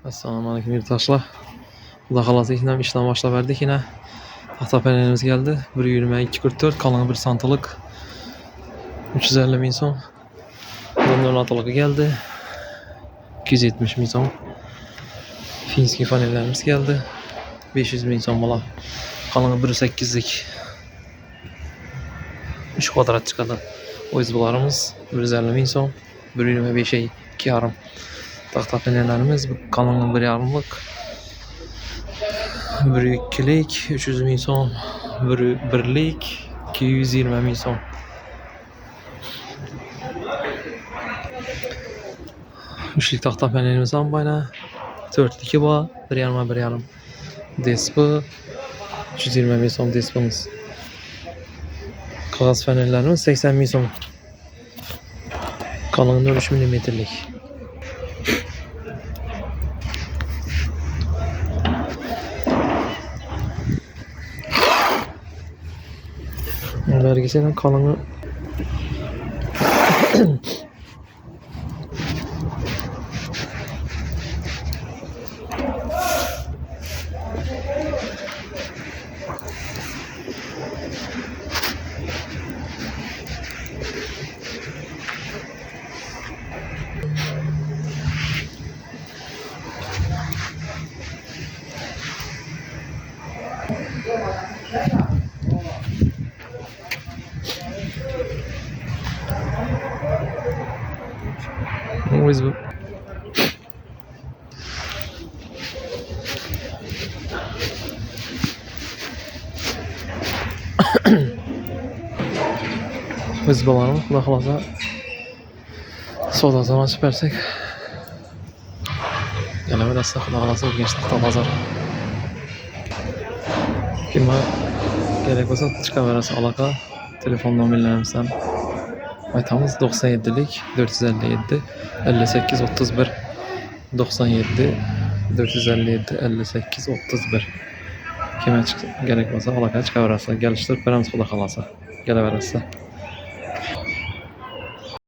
Assalamu alaikum yurttaşlar. Xudo xolasa ikna işten başla verdik yine. Tahta panelimiz geldi. 1.20 2.44 kalın bir santılık. 350 bin son. Bunun atılığı geldi. 270 bin son. Finski panellerimiz geldi. 500 bin son bala. Kalını 1.8'lik. 3 kvadrat çıkadı. O izbularımız 150 bin son. 1.25'e 2 yarım. Tahta panellerimiz kalınlığı 1 yarımlık. 1.2'lik 300 bin son. 1.1'lik 220 bin son. Üçlük tahta panelimiz ambayla. 4'lük bu. 1 yarım 1 yarım. Despo 320 bin son despomuz. Kağıt panellerimiz 80 bin son. Kalınlığı 3 milimetrelik. Vergisinin kalını biz bu biz balanı Xudo xolasa sodasını açıp versek yana verasa Xudo xolasa Urganchda bazar kime gerek olsa çıkaverasa alaka telefon nomerlerimizden aytamiz 97'lik 457 58 31 97 457 58 31 kime gerek olsa alaka çıkaverasa geliştirip veramiz Xudo xolasa kelaverasa.